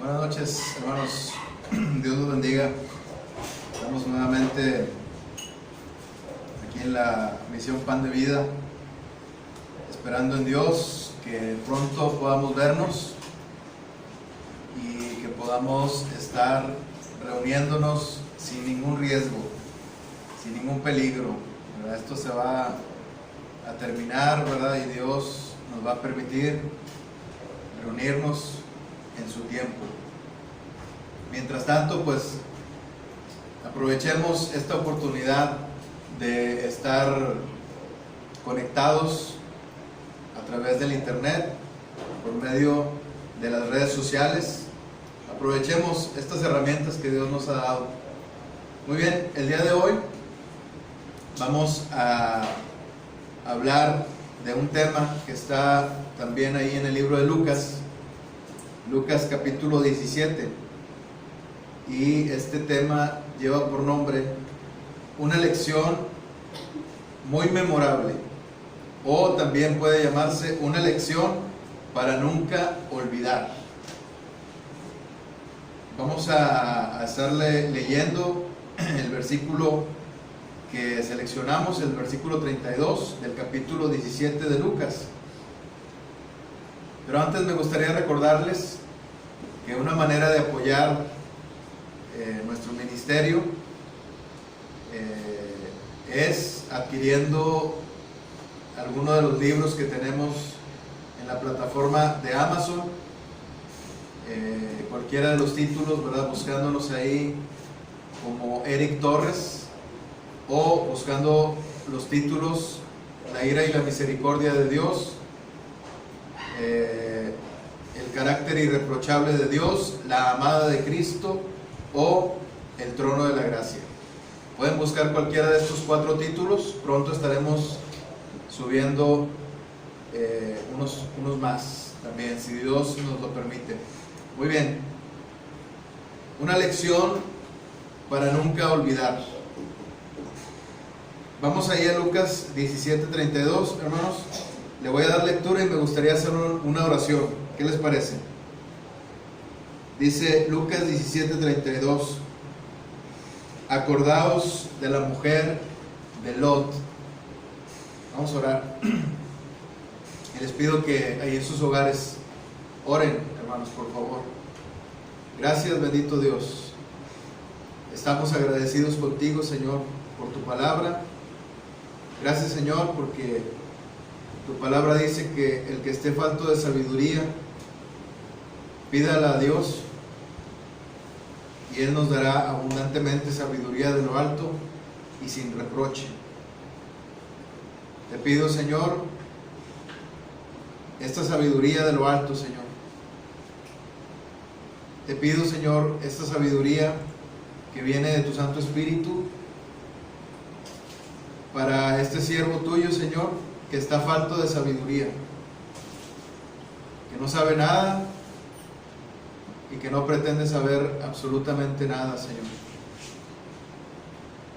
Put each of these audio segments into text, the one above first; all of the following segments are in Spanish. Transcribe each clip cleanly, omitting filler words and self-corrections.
Buenas noches, hermanos. Dios los bendiga. Estamos nuevamente aquí en la misión Pan de Vida, esperando en Dios que pronto podamos vernos y que podamos estar reuniéndonos sin ningún riesgo, sin ningún peligro, ¿verdad? Esto se va a terminar, ¿verdad? Y Dios nos va a permitir reunirnos en su tiempo. Mientras tanto, pues aprovechemos esta oportunidad de estar conectados a través del internet, por medio de las redes sociales. Aprovechemos estas herramientas que Dios nos ha dado. Muy bien, el día de hoy vamos a hablar de un tema que está también ahí en el libro de Lucas capítulo 17, y este tema lleva por nombre una lección muy memorable, o también puede llamarse una lección para nunca olvidar. Vamos a estarle leyendo el versículo que seleccionamos, el versículo 32 del capítulo 17 de Lucas. Pero antes me gustaría recordarles que una manera de apoyar nuestro ministerio es adquiriendo alguno de los libros que tenemos en la plataforma de Amazon, cualquiera de los títulos, ¿verdad? Buscándonos ahí como Eric Torres, o buscando los títulos La ira y la misericordia de Dios, El carácter irreprochable de Dios, La amada de Cristo, o El trono de la gracia. Pueden buscar cualquiera de estos 4 títulos. Pronto estaremos subiendo unos más también, si Dios nos lo permite. Muy bien, una lección para nunca olvidar. Vamos ahí a Lucas 17:32, hermanos. Le voy a dar lectura y me gustaría hacer una oración. ¿Qué les parece? Dice Lucas 17:32: acordaos de la mujer de Lot. Vamos a orar. Y les pido que ahí en sus hogares oren, hermanos, por favor. Gracias, bendito Dios. Estamos agradecidos contigo, Señor, por tu palabra. Gracias, Señor, porque tu palabra dice que el que esté falto de sabiduría, pídala a Dios, y Él nos dará abundantemente sabiduría de lo alto y sin reproche. Te pido, Señor, esta sabiduría de lo alto, Señor. Te pido, Señor, esta sabiduría que viene de tu Santo Espíritu para este siervo tuyo, Señor, que está falto de sabiduría, que no sabe nada y que no pretende saber absolutamente nada, Señor.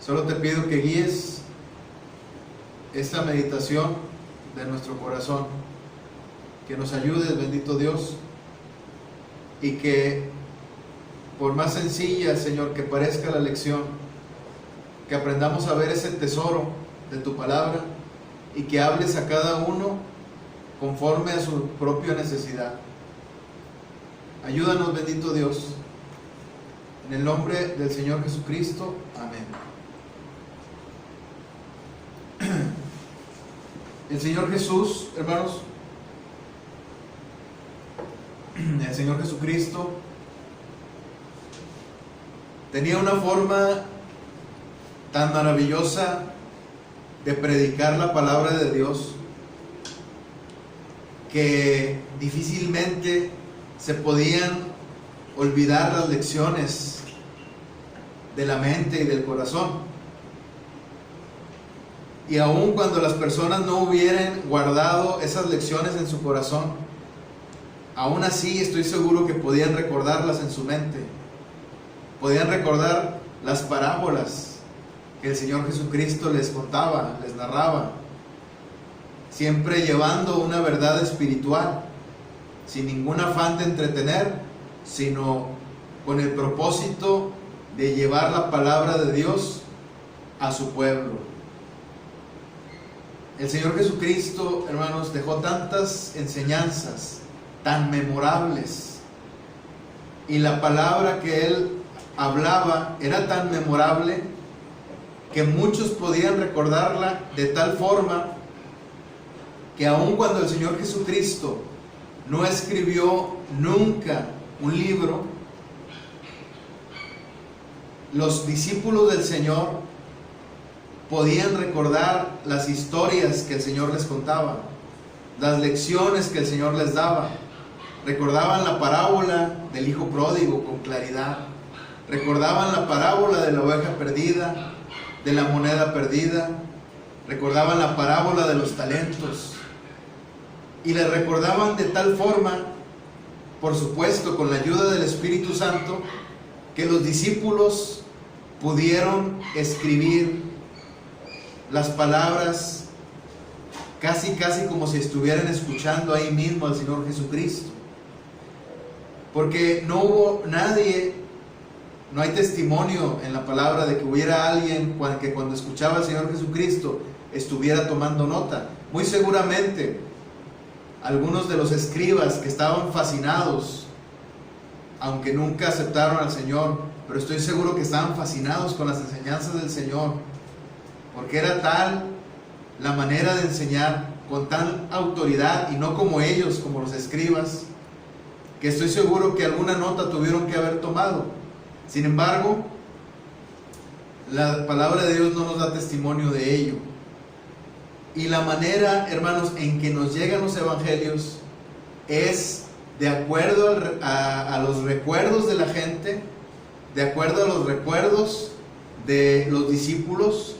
Solo te pido que guíes esta meditación de nuestro corazón, que nos ayudes, bendito Dios, y que por más sencilla, Señor, que parezca la lección, que aprendamos a ver ese tesoro de tu palabra y que hables a cada uno conforme a su propia necesidad. Ayúdanos, bendito Dios, en el nombre del Señor Jesucristo. Amén. El Señor Jesús, hermanos, el Señor Jesucristo tenía una forma tan maravillosa de predicar la palabra de Dios que difícilmente se podían olvidar las lecciones de la mente y del corazón. Y aun cuando las personas no hubieran guardado esas lecciones en su corazón, aún así estoy seguro que podían recordarlas en su mente. Podían recordar las parábolas que el Señor Jesucristo les contaba, les narraba, siempre llevando una verdad espiritual, sin ningún afán de entretener, sino con el propósito de llevar la palabra de Dios a su pueblo. El Señor Jesucristo, hermanos, dejó tantas enseñanzas tan memorables, y la palabra que Él hablaba era tan memorable que muchos podían recordarla de tal forma que aun cuando el Señor Jesucristo no escribió nunca un libro, los discípulos del Señor podían recordar las historias que el Señor les contaba, las lecciones que el Señor les daba. Recordaban la parábola del hijo pródigo con claridad, recordaban la parábola de la oveja perdida, de la moneda perdida, recordaban la parábola de los talentos, y le recordaban de tal forma, por supuesto con la ayuda del Espíritu Santo, que los discípulos pudieron escribir las palabras casi como si estuvieran escuchando ahí mismo al Señor Jesucristo. Porque no hubo nadie, no hay testimonio en la palabra de que hubiera alguien que cuando escuchaba al Señor Jesucristo estuviera tomando nota. Muy seguramente algunos de los escribas que estaban fascinados, aunque nunca aceptaron al Señor, pero estoy seguro que estaban fascinados con las enseñanzas del Señor, porque era tal la manera de enseñar con tan autoridad, y no como ellos, como los escribas, que estoy seguro que alguna nota tuvieron que haber tomado. Sin embargo, la palabra de Dios no nos da testimonio de ello. Y la manera, hermanos, en que nos llegan los evangelios es de acuerdo a los recuerdos de la gente, de acuerdo a los recuerdos de los discípulos,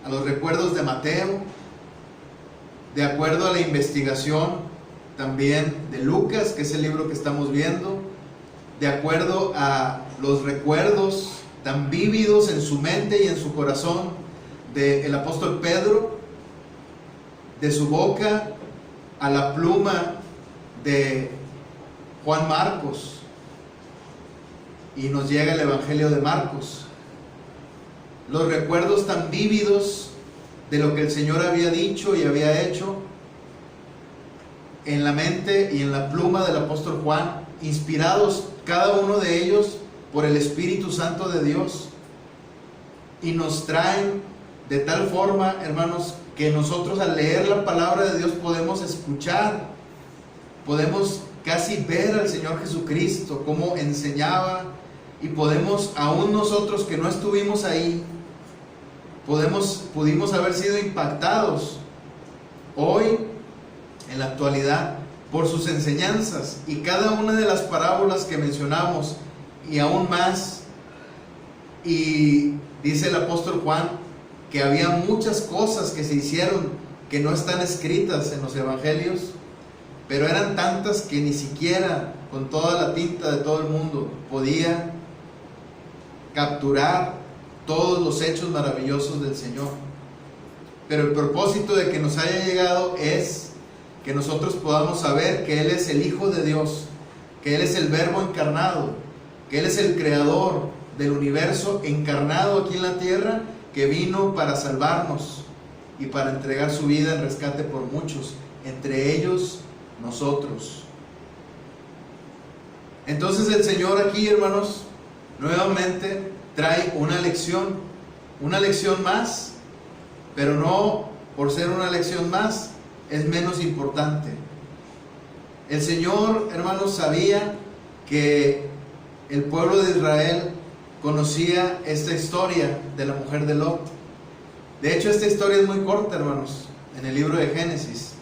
a los recuerdos de Mateo, de acuerdo a la investigación también de Lucas, que es el libro que estamos viendo, de acuerdo a los recuerdos tan vívidos en su mente y en su corazón del apóstol Pedro, de su boca a la pluma de Juan Marcos, y nos llega el Evangelio de Marcos. Los recuerdos tan vívidos de lo que el Señor había dicho y había hecho en la mente y en la pluma del apóstol Juan, inspirados cada uno de ellos por el Espíritu Santo de Dios, y nos traen de tal forma, hermanos, que nosotros al leer la palabra de Dios podemos escuchar, podemos casi ver al Señor Jesucristo cómo enseñaba, y podemos, aún nosotros que no estuvimos ahí, pudimos haber sido impactados hoy, en la actualidad, por sus enseñanzas. Y cada una de las parábolas que mencionamos, y aún más, y dice el apóstol Juan que había muchas cosas que se hicieron que no están escritas en los evangelios, pero eran tantas que ni siquiera con toda la tinta de todo el mundo podía capturar todos los hechos maravillosos del Señor. Pero el propósito de que nos haya llegado es que nosotros podamos saber que Él es el Hijo de Dios, que Él es el Verbo encarnado, que Él es el Creador del universo encarnado aquí en la tierra, que vino para salvarnos y para entregar su vida en rescate por muchos, entre ellos nosotros. Entonces el Señor aquí, hermanos, nuevamente trae una lección más, pero no por ser una lección más es menos importante. El Señor, hermanos, sabía que el pueblo de Israel conocía esta historia de la mujer de Lot. De hecho, esta historia es muy corta, hermanos, en el libro de Génesis,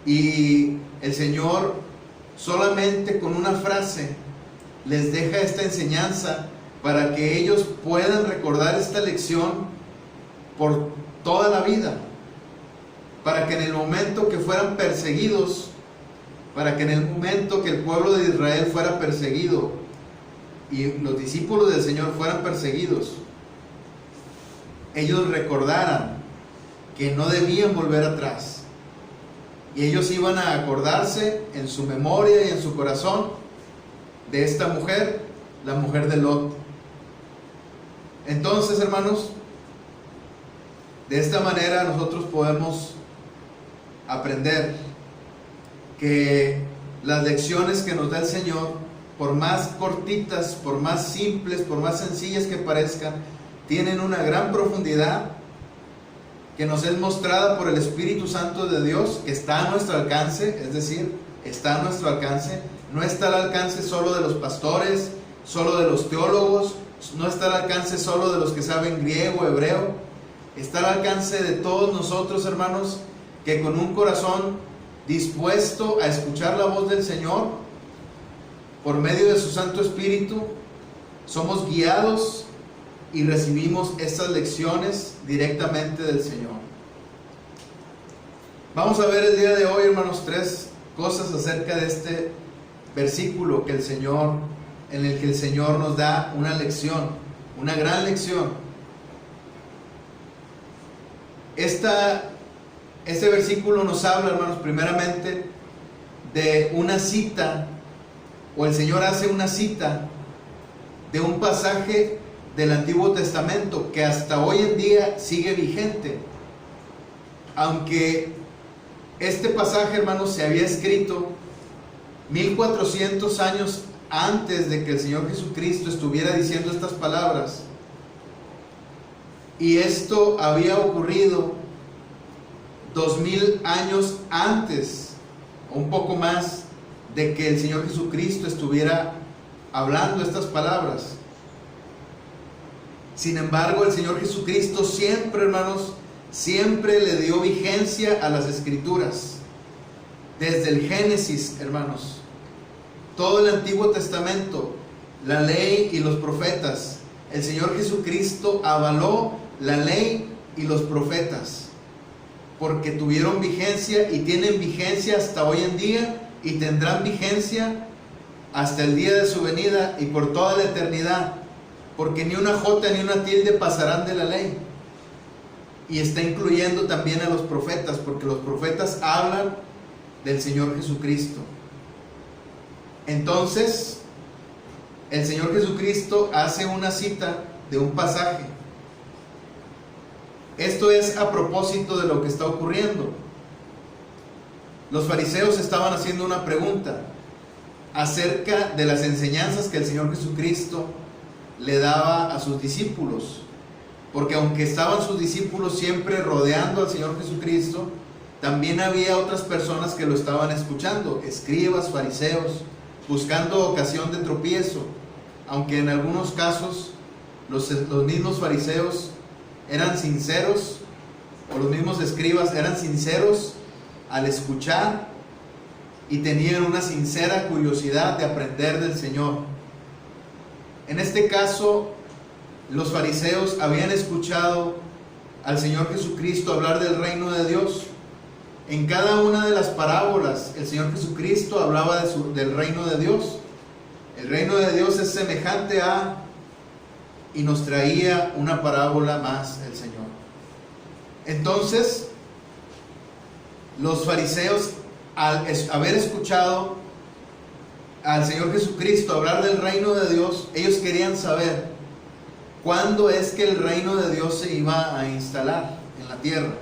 y el Señor solamente con una frase les deja esta enseñanza para que ellos puedan recordar esta lección por toda la vida, para que en el momento que fueran perseguidos, para que en el momento que el pueblo de Israel fuera perseguido y los discípulos del Señor fueran perseguidos, ellos recordaran que no debían volver atrás, y ellos iban a acordarse en su memoria y en su corazón de esta mujer, la mujer de Lot. Entonces, hermanos, de esta manera nosotros podemos aprender que las lecciones que nos da el Señor, por más cortitas, por más simples, por más sencillas que parezcan, tienen una gran profundidad que nos es mostrada por el Espíritu Santo de Dios, que está a nuestro alcance, es decir, está a nuestro alcance. No está al alcance solo de los pastores, solo de los teólogos, no está al alcance solo de los que saben griego, hebreo. Está al alcance de todos nosotros, hermanos, que con un corazón dispuesto a escuchar la voz del Señor, por medio de su Santo Espíritu, somos guiados y recibimos estas lecciones directamente del Señor. Vamos a ver el día de hoy, hermanos, 3 cosas acerca de este versículo en el que el Señor nos da una lección, una gran lección. Este versículo nos habla, hermanos, primeramente de una cita, o el Señor hace una cita de un pasaje del Antiguo Testamento que hasta hoy en día sigue vigente. Aunque este pasaje, hermanos, se había escrito 1400 años antes de que el Señor Jesucristo estuviera diciendo estas palabras, y esto había ocurrido 2000 años antes, o un poco más, de que el Señor Jesucristo estuviera hablando estas palabras. Sin embargo, el Señor Jesucristo siempre, hermanos, siempre le dio vigencia a las Escrituras. Desde el Génesis, hermanos, todo el Antiguo Testamento, la ley y los profetas, el Señor Jesucristo avaló la ley y los profetas, porque tuvieron vigencia y tienen vigencia hasta hoy en día, y tendrán vigencia hasta el día de su venida y por toda la eternidad, porque ni una jota ni una tilde pasarán de la ley. Y está incluyendo también a los profetas, porque los profetas hablan del Señor Jesucristo. Entonces, el Señor Jesucristo hace una cita de un pasaje. Esto es a propósito de lo que está ocurriendo. Los fariseos estaban haciendo una pregunta acerca de las enseñanzas que el Señor Jesucristo le daba a sus discípulos, porque aunque estaban sus discípulos siempre rodeando al Señor Jesucristo, también había otras personas que lo estaban escuchando, escribas, fariseos, buscando ocasión de tropiezo, aunque en algunos casos los mismos fariseos eran sinceros, o los mismos escribas eran sinceros al escuchar y tenían una sincera curiosidad de aprender del Señor. En este caso, los fariseos habían escuchado al Señor Jesucristo hablar del reino de Dios. En cada una de las parábolas, el Señor Jesucristo hablaba del reino de Dios. El reino de Dios es semejante a... y nos traía una parábola más el Señor. Entonces, los fariseos, al haber escuchado al Señor Jesucristo hablar del reino de Dios, ellos querían saber cuándo es que el reino de Dios se iba a instalar en la tierra.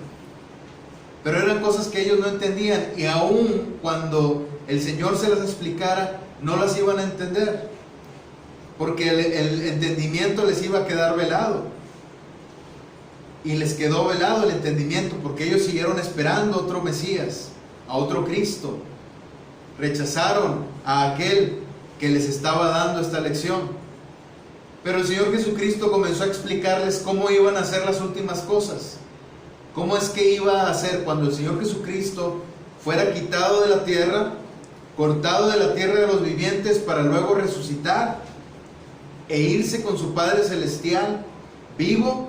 Pero eran cosas que ellos no entendían, y aún cuando el Señor se las explicara, no las iban a entender, porque el entendimiento les iba a quedar velado. Y les quedó velado el entendimiento, porque ellos siguieron esperando a otro Mesías, a otro Cristo. Rechazaron a aquel que les estaba dando esta lección. Pero el Señor Jesucristo comenzó a explicarles cómo iban a ser las últimas cosas. Cómo es que iba a ser cuando el Señor Jesucristo fuera quitado de la tierra, cortado de la tierra de los vivientes, para luego resucitar e irse con su Padre Celestial vivo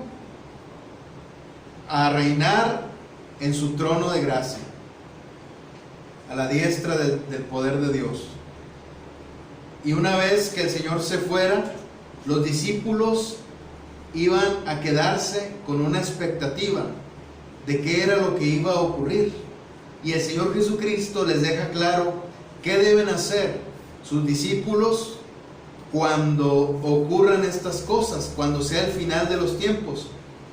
a reinar en su trono de gracia, a la diestra del poder de Dios. Y una vez que el Señor se fuera, los discípulos iban a quedarse con una expectativa de qué era lo que iba a ocurrir. Y el Señor Jesucristo les deja claro qué deben hacer sus discípulos cuando ocurran estas cosas, cuando sea el final de los tiempos,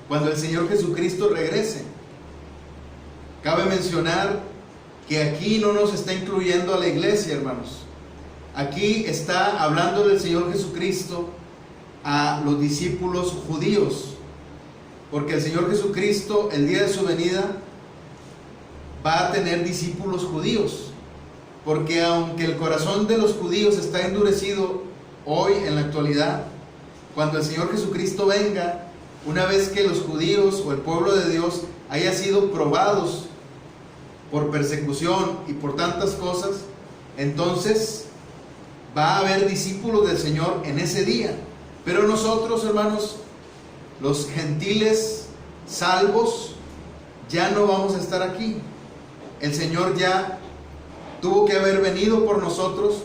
cuando el Señor Jesucristo regrese. Cabe mencionar que aquí no nos está incluyendo a la iglesia, hermanos. Aquí está hablando del Señor Jesucristo a los discípulos judíos, porque el Señor Jesucristo, el día de su venida, va a tener discípulos judíos, porque aunque el corazón de los judíos está endurecido hoy en la actualidad, cuando el Señor Jesucristo venga, una vez que los judíos o el pueblo de Dios haya sido probados por persecución y por tantas cosas, entonces va a haber discípulos del Señor en ese día. Pero nosotros, hermanos, los gentiles salvos, ya no vamos a estar aquí. El Señor ya tuvo que haber venido por nosotros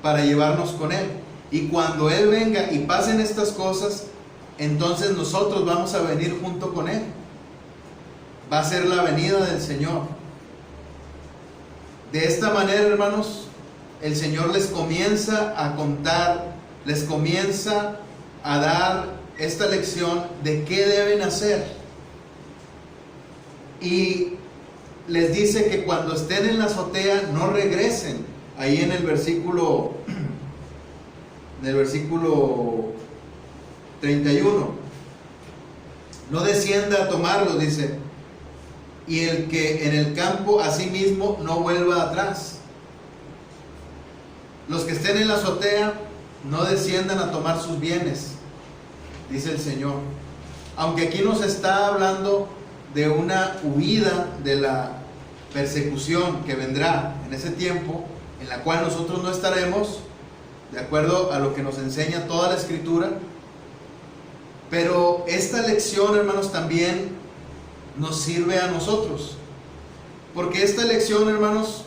para llevarnos con Él. Y cuando Él venga y pasen estas cosas, entonces nosotros vamos a venir junto con Él. Va a ser la venida del Señor. De esta manera, hermanos, el Señor les comienza a contar, les comienza a dar esta lección de qué deben hacer. Y les dice que cuando estén en la azotea no regresen. Ahí en el versículo 31, no descienda a tomarlos, dice, y el que en el campo asimismo no vuelva atrás. Los que estén en la azotea no desciendan a tomar sus bienes, dice el Señor. Aunque aquí nos está hablando de una huida de la persecución que vendrá en ese tiempo, en la cual nosotros no estaremos, de acuerdo a lo que nos enseña toda la Escritura. Pero esta lección, hermanos, también nos sirve a nosotros, porque esta lección, hermanos,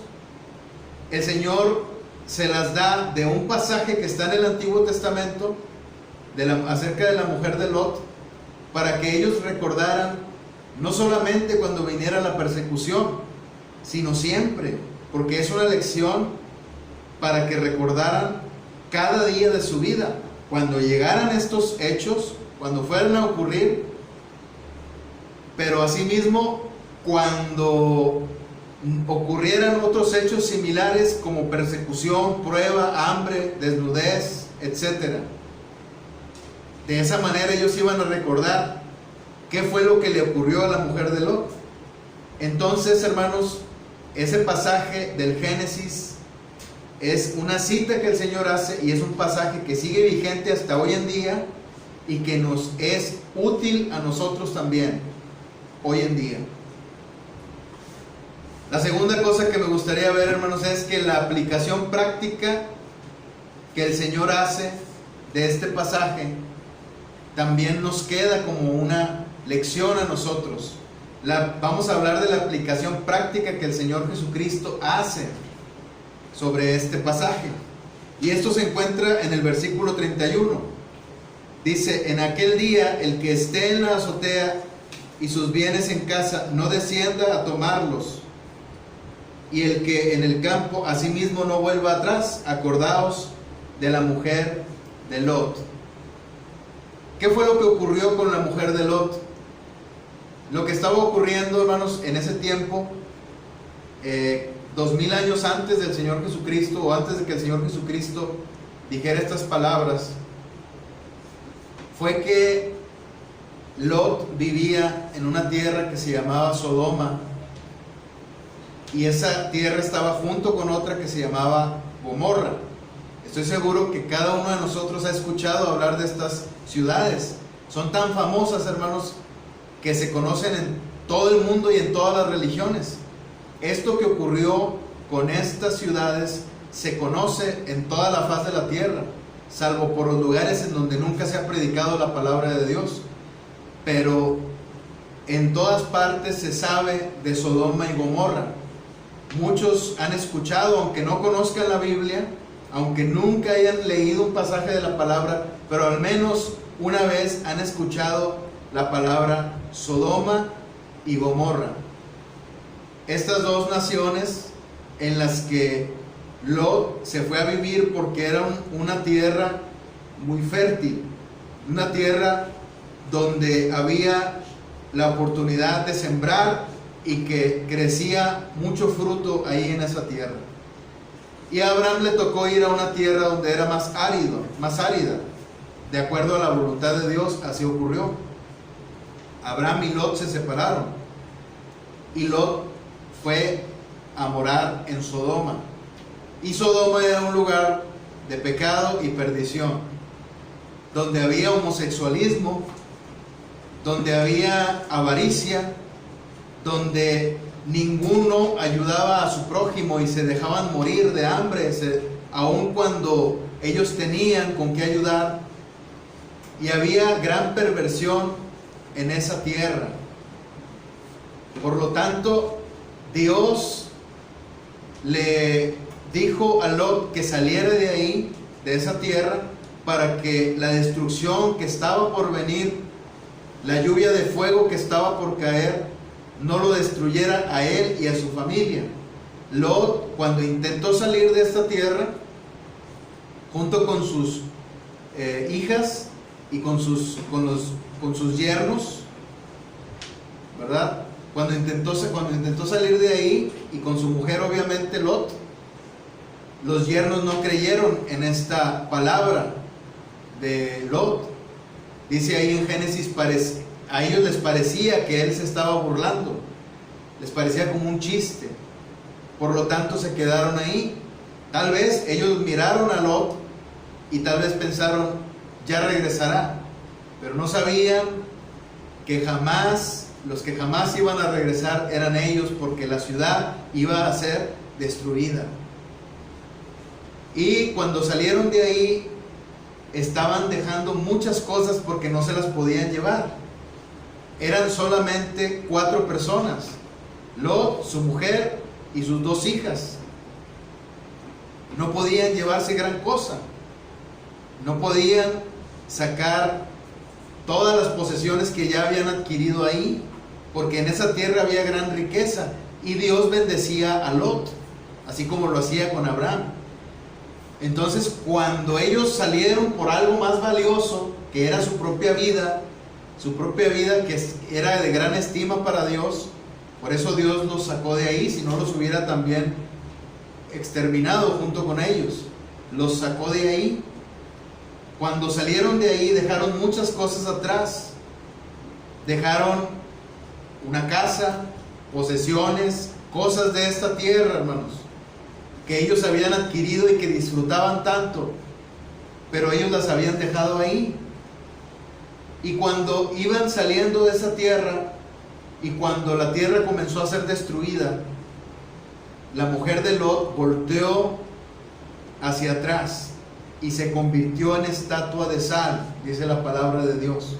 el Señor se las da de un pasaje que está en el Antiguo Testamento acerca de la mujer de Lot, para que ellos recordaran no solamente cuando viniera la persecución, sino siempre, porque es una lección para que recordaran cada día de su vida, cuando llegaran estos hechos, cuando fueran a ocurrir, pero asimismo cuando ocurrieran otros hechos similares como persecución, prueba, hambre, desnudez, etc. De esa manera ellos iban a recordar qué fue lo que le ocurrió a la mujer de Lot. Entonces, hermanos, ese pasaje del Génesis es una cita que el Señor hace, y es un pasaje que sigue vigente hasta hoy en día y que nos es útil a nosotros también hoy en día. La segunda cosa que me gustaría ver, hermanos, es que la aplicación práctica que el Señor hace de este pasaje también nos queda como una lección a nosotros. Vamos a hablar de la aplicación práctica que el Señor Jesucristo hace sobre este pasaje. Y esto se encuentra en el versículo 31. Dice: en aquel día el que esté en la azotea y sus bienes en casa no descienda a tomarlos, y el que en el campo asimismo no vuelva atrás. Acordaos de la mujer de Lot. ¿Qué fue lo que ocurrió con la mujer de Lot? Lo que estaba ocurriendo, hermanos, en ese tiempo, 2000 años antes del Señor Jesucristo, o antes de que el Señor Jesucristo dijera estas palabras, fue que Lot vivía en una tierra que se llamaba Sodoma, y esa tierra estaba junto con otra que se llamaba Gomorra. Estoy seguro que cada uno de nosotros ha escuchado hablar de estas ciudades. Son tan famosas, hermanos, que se conocen en todo el mundo y en todas las religiones. Esto que ocurrió con estas ciudades se conoce en toda la faz de la tierra, salvo por los lugares en donde nunca se ha predicado la palabra de Dios. Pero en todas partes se sabe de Sodoma y Gomorra. Muchos han escuchado, aunque no conozcan la Biblia, aunque nunca hayan leído un pasaje de la palabra, pero al menos una vez han escuchado la palabra Sodoma y Gomorra. Estas dos naciones en las que Lot se fue a vivir porque era una tierra muy fértil, una tierra donde había la oportunidad de sembrar y que crecía mucho fruto ahí en esa tierra. Y a Abraham le tocó ir a una tierra donde era más árida. De acuerdo a la voluntad de Dios, así ocurrió. Abraham y Lot se separaron. Y Lot fue a morar en Sodoma. Y Sodoma era un lugar de pecado y perdición, donde había homosexualismo, donde había avaricia, donde ninguno ayudaba a su prójimo y se dejaban morir de hambre, aun cuando ellos tenían con qué ayudar. Y había gran perversión en esa tierra. Por lo tanto, Dios le dijo a Lot que saliera de ahí, de esa tierra, para que la destrucción que estaba por venir, la lluvia de fuego que estaba por caer, no lo destruyera a él y a su familia. Lot, cuando intentó salir de esta tierra, junto con sus hijas y con sus yernos, ¿verdad? Cuando intentó salir de ahí, y con su mujer obviamente Lot, los yernos no creyeron en esta palabra de Lot. Dice ahí en Génesis, a ellos les parecía que él se estaba burlando, les parecía como un chiste. Por lo tanto se quedaron ahí. Tal vez ellos miraron a Lot y tal vez pensaron, ya regresará, pero no sabían que los que jamás iban a regresar eran ellos, porque la ciudad iba a ser destruida. Y cuando salieron de ahí, estaban dejando muchas cosas porque no se las podían llevar. Eran solamente 4 personas: Lot, su mujer y sus 2 hijas. No podían llevarse gran cosa. No podían sacar todas las posesiones que ya habían adquirido ahí, porque en esa tierra había gran riqueza, y Dios bendecía a Lot, así como lo hacía con Abraham. Entonces, cuando ellos salieron por algo más valioso, que era su propia vida que era de gran estima para Dios, por eso Dios los sacó de ahí, si no los hubiera también exterminado junto con ellos. Los sacó de ahí. Cuando salieron de ahí, dejaron muchas cosas atrás. Dejaron una casa, posesiones, cosas de esta tierra, hermanos, que ellos habían adquirido y que disfrutaban tanto, pero ellos las habían dejado ahí. Y cuando iban saliendo de esa tierra, y cuando la tierra comenzó a ser destruida, la mujer de Lot volteó hacia atrás y se convirtió en estatua de sal, dice la palabra de Dios.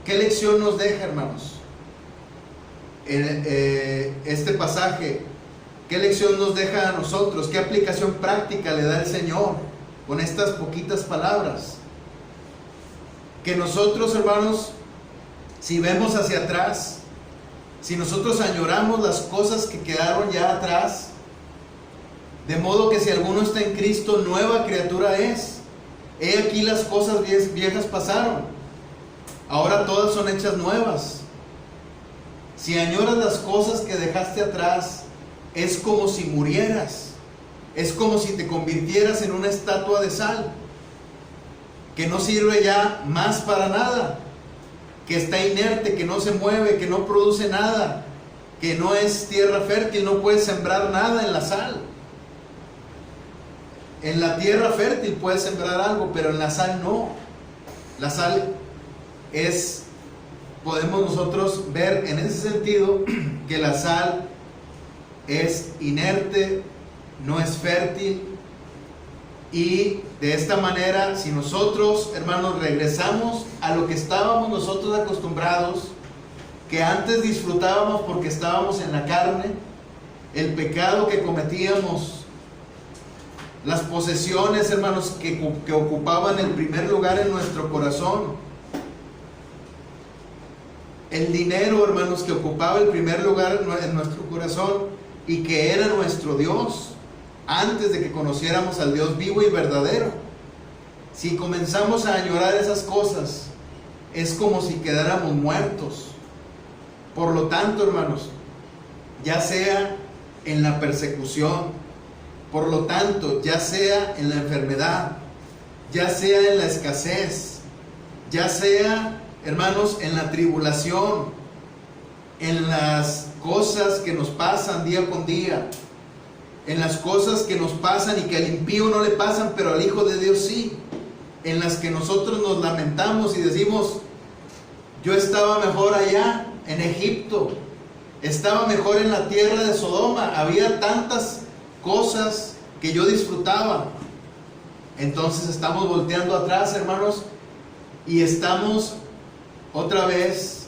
¿Qué lección nos deja, hermanos, este pasaje? ¿Qué lección nos deja a nosotros? ¿Qué aplicación práctica le da el Señor con estas poquitas palabras? Que nosotros, hermanos, si vemos hacia atrás, si nosotros añoramos las cosas que quedaron ya atrás, de modo que si alguno está en Cristo, nueva criatura es. He aquí las cosas viejas pasaron, ahora todas son hechas nuevas. Si añoras las cosas que dejaste atrás, es como si murieras, es como si te convirtieras en una estatua de sal, que no sirve ya más para nada, que está inerte, que no se mueve, que no produce nada, que no es tierra fértil, no puedes sembrar nada en la sal. En la tierra fértil puedes sembrar algo, pero en la sal no. La sal podemos nosotros ver en ese sentido que la sal es inerte, no es fértil. Y de esta manera, si nosotros, hermanos, regresamos a lo que estábamos nosotros acostumbrados, que antes disfrutábamos porque estábamos en la carne, el pecado que cometíamos, las posesiones, hermanos, que ocupaban el primer lugar en nuestro corazón, el dinero, hermanos, que ocupaba el primer lugar en nuestro corazón y que era nuestro Dios, antes de que conociéramos al Dios vivo y verdadero. Si comenzamos a añorar esas cosas, es como si quedáramos muertos. Por lo tanto, hermanos, ya sea en la persecución, por lo tanto, ya sea en la enfermedad, ya sea en la escasez, ya sea, hermanos, en la tribulación, en las cosas que nos pasan día con día, en las cosas que nos pasan y que al impío no le pasan, pero al Hijo de Dios sí, en las que nosotros nos lamentamos y decimos: yo estaba mejor allá en Egipto, estaba mejor en la tierra de Sodoma, había tantas cosas que yo disfrutaba. Entonces estamos volteando atrás, hermanos, y estamos otra vez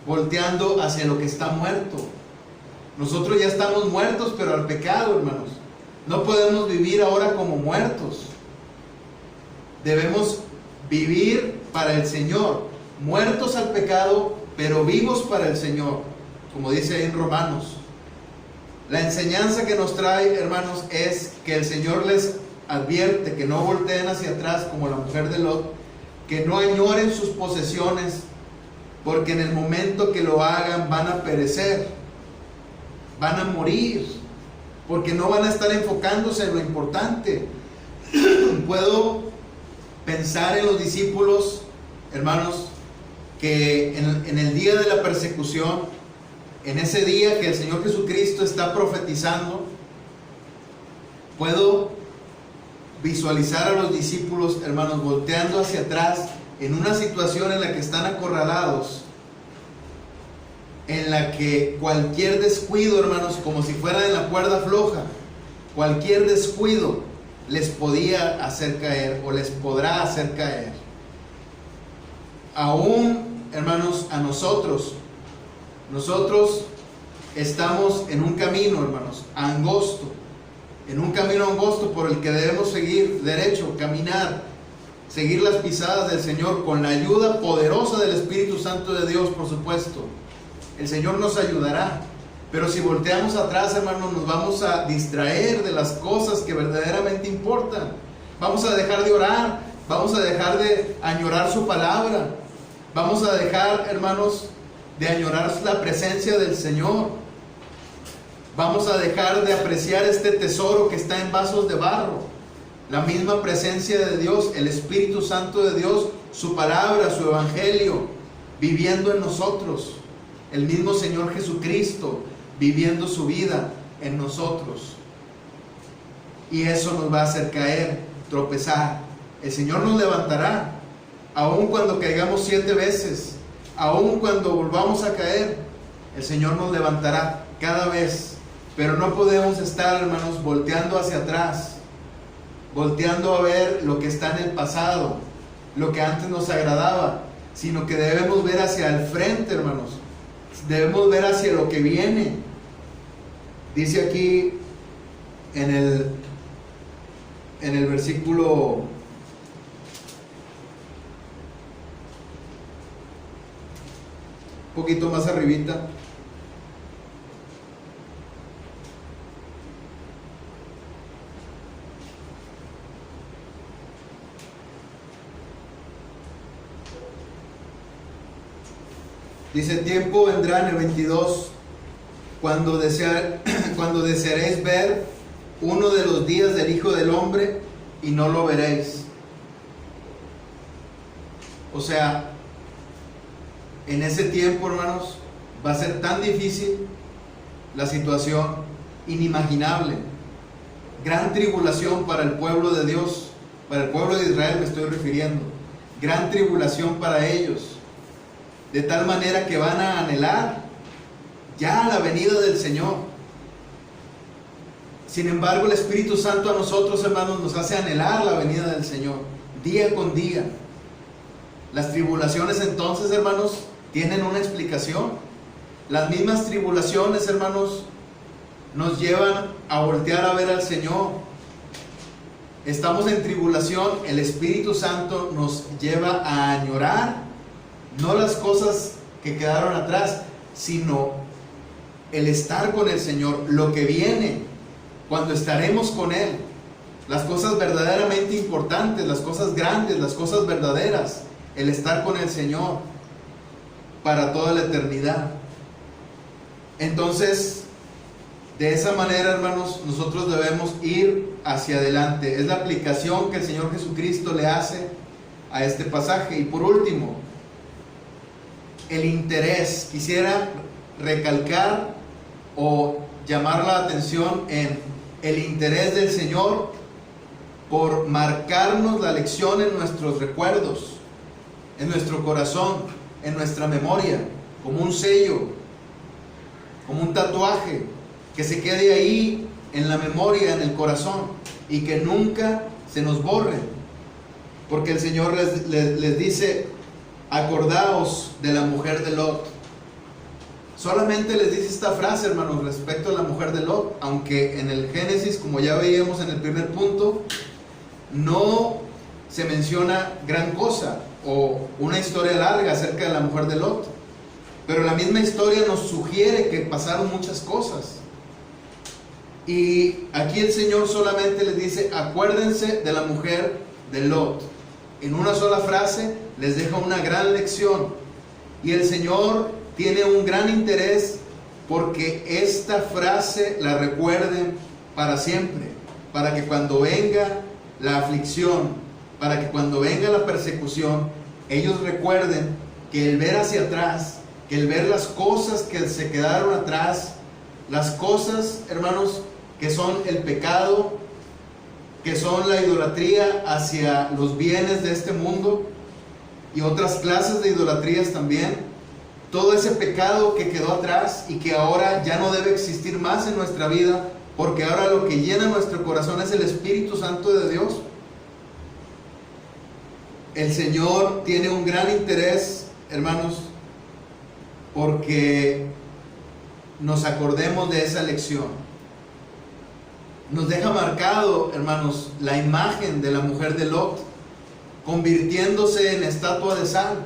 volteando hacia lo que está muerto. Nosotros ya estamos muertos, pero al pecado, hermanos. No podemos vivir ahora como muertos. Debemos vivir para el Señor, muertos al pecado, pero vivos para el Señor, como dice ahí en Romanos. La enseñanza que nos trae, hermanos, es que el Señor les advierte que no volteen hacia atrás como la mujer de Lot, que no añoren sus posesiones, porque en el momento que lo hagan van a perecer, van a morir, porque no van a estar enfocándose en lo importante. Puedo pensar en los discípulos, hermanos, que en el día de la persecución, en ese día que el Señor Jesucristo está profetizando, puedo visualizar a los discípulos, hermanos, volteando hacia atrás en una situación en la que están acorralados, en la que cualquier descuido, hermanos, como si fuera en la cuerda floja, cualquier descuido les podía hacer caer o les podrá hacer caer. Aún, hermanos, a nosotros estamos en un camino, hermanos, angosto, en un camino angosto por el que debemos seguir derecho, caminar, seguir las pisadas del Señor con la ayuda poderosa del Espíritu Santo de Dios, por supuesto. El Señor nos ayudará, pero si volteamos atrás, hermanos, nos vamos a distraer de las cosas que verdaderamente importan. Vamos a dejar de orar, vamos a dejar de añorar su palabra, vamos a dejar, hermanos, de añorar la presencia del Señor. Vamos a dejar de apreciar este tesoro que está en vasos de barro, la misma presencia de Dios, el Espíritu Santo de Dios, su palabra, su evangelio, viviendo en nosotros, el mismo Señor Jesucristo viviendo su vida en nosotros. Y eso nos va a hacer caer, tropezar. El Señor nos levantará, aun cuando caigamos 7 veces, aun cuando volvamos a caer, el Señor nos levantará cada vez. Pero no podemos estar, hermanos, volteando hacia atrás, volteando a ver lo que está en el pasado, lo que antes nos agradaba, sino que debemos ver hacia el frente, hermanos. Debemos ver hacia lo que viene. Dice aquí en el versículo un poquito más arribita, dice: tiempo vendrá en el 22 cuando desearéis ver uno de los días del Hijo del Hombre y no lo veréis. O sea, en ese tiempo, hermanos, va a ser tan difícil la situación, inimaginable. Gran tribulación para el pueblo de Dios, para el pueblo de Israel me estoy refiriendo. Gran tribulación para ellos, de tal manera que van a anhelar ya la venida del Señor. Sin embargo, el Espíritu Santo a nosotros, hermanos, nos hace anhelar la venida del Señor día con día. Las tribulaciones, entonces, hermanos, tienen una explicación. Las mismas tribulaciones, hermanos, nos llevan a voltear a ver al Señor. Estamos en tribulación, el Espíritu Santo nos lleva a añorar no las cosas que quedaron atrás, sino el estar con el Señor, lo que viene. cuando estaremos con Él. Las cosas verdaderamente importantes, las cosas grandes, las cosas verdaderas, el estar con el Señor para toda la eternidad. Entonces, de esa manera, hermanos, nosotros debemos ir hacia adelante. Es la aplicación que el Señor Jesucristo le hace a este pasaje. Y por último, el interés. Quisiera recalcar o llamar la atención en el interés del Señor por marcarnos la lección en nuestros recuerdos, en nuestro corazón, en nuestra memoria, como un sello, como un tatuaje, que se quede ahí en la memoria, en el corazón, y que nunca se nos borre. Porque el Señor les dice: acordaos de la mujer de Lot. Solamente les dice esta frase, hermanos, respecto a la mujer de Lot, aunque en el Génesis, como ya veíamos en el primer punto, no se menciona gran cosa o una historia larga acerca de la mujer de Lot, pero la misma historia nos sugiere que pasaron muchas cosas. Y aquí el Señor solamente les dice: acuérdense de la mujer de Lot. En una sola frase les deja una gran lección, y el Señor tiene un gran interés porque esta frase la recuerden para siempre, para que cuando venga la aflicción, para que cuando venga la persecución, ellos recuerden que el ver hacia atrás, que el ver las cosas que se quedaron atrás, las cosas, hermanos, que son el pecado, que son la idolatría hacia los bienes de este mundo y otras clases de idolatrías también, todo ese pecado que quedó atrás y que ahora ya no debe existir más en nuestra vida, porque ahora lo que llena nuestro corazón es el Espíritu Santo de Dios. El Señor tiene un gran interés, hermanos, porque nos acordemos de esa lección. Nos deja marcado, hermanos, la imagen de la mujer de Lot, convirtiéndose en estatua de sal,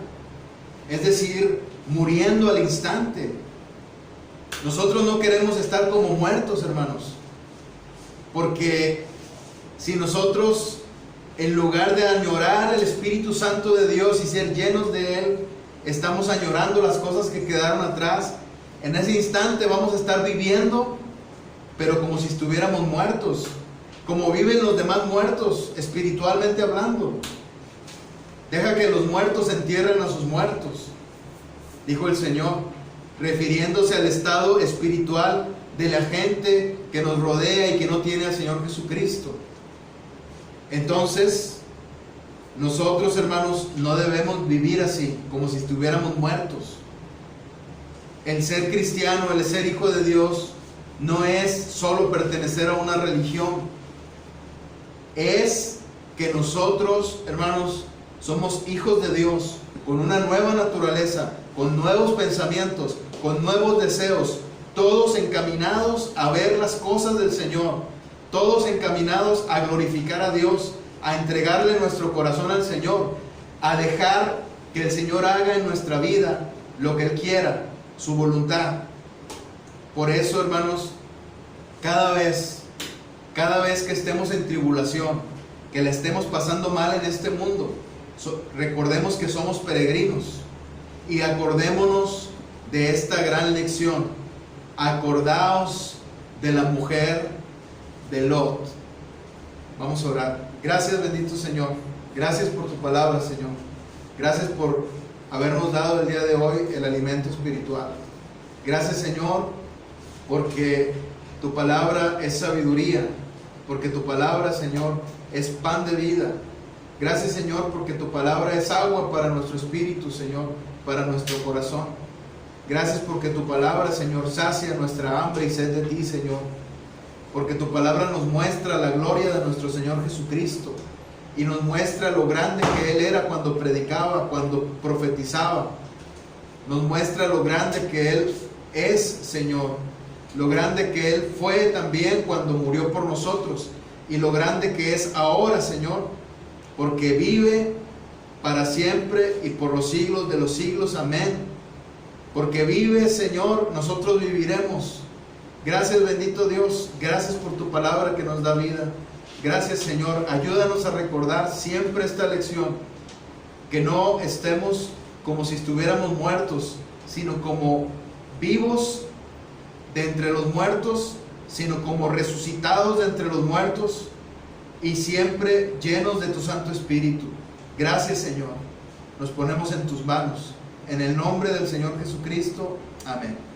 es decir, muriendo al instante. Nosotros no queremos estar como muertos, hermanos, porque si nosotros, en lugar de añorar el Espíritu Santo de Dios y ser llenos de Él, estamos añorando las cosas que quedaron atrás, en ese instante vamos a estar viviendo, pero como si estuviéramos muertos, como viven los demás muertos, espiritualmente hablando. Deja que los muertos entierren a sus muertos, dijo el Señor, refiriéndose al estado espiritual de la gente que nos rodea y que no tiene al Señor Jesucristo. Entonces, nosotros, hermanos, no debemos vivir así, como si estuviéramos muertos. El ser cristiano, el ser hijo de Dios, no es solo pertenecer a una religión. Es que nosotros, hermanos, somos hijos de Dios, con una nueva naturaleza, con nuevos pensamientos, con nuevos deseos, todos encaminados a ver las cosas del Señor, todos encaminados a glorificar a Dios, a entregarle nuestro corazón al Señor, a dejar que el Señor haga en nuestra vida lo que Él quiera, su voluntad. Por eso, hermanos, cada vez que estemos en tribulación, que la estemos pasando mal en este mundo, recordemos que somos peregrinos y acordémonos de esta gran lección. Acordaos de la mujer de Lot. Vamos a orar. Gracias, bendito Señor. Gracias por tu palabra, Señor. Gracias por habernos dado el día de hoy el alimento espiritual. Gracias, Señor, porque tu palabra es sabiduría, porque tu palabra, Señor, es pan de vida. Gracias, Señor, porque tu palabra es agua para nuestro espíritu, Señor, para nuestro corazón. Gracias porque tu palabra, Señor, sacia nuestra hambre y sed de ti, Señor. Porque tu palabra nos muestra la gloria de nuestro Señor Jesucristo y nos muestra lo grande que Él era cuando predicaba, cuando profetizaba. Nos muestra lo grande que Él es, Señor. Lo grande que Él fue también cuando murió por nosotros. Y lo grande que es ahora, Señor. Porque vive para siempre y por los siglos de los siglos. Amén. Porque vive, Señor, nosotros viviremos. Gracias, bendito Dios, gracias por tu palabra que nos da vida. Gracias, Señor, ayúdanos a recordar siempre esta lección, que no estemos como si estuviéramos muertos, sino como vivos de entre los muertos, sino como resucitados de entre los muertos y siempre llenos de tu Santo Espíritu. Gracias, Señor, nos ponemos en tus manos, en el nombre del Señor Jesucristo, amén.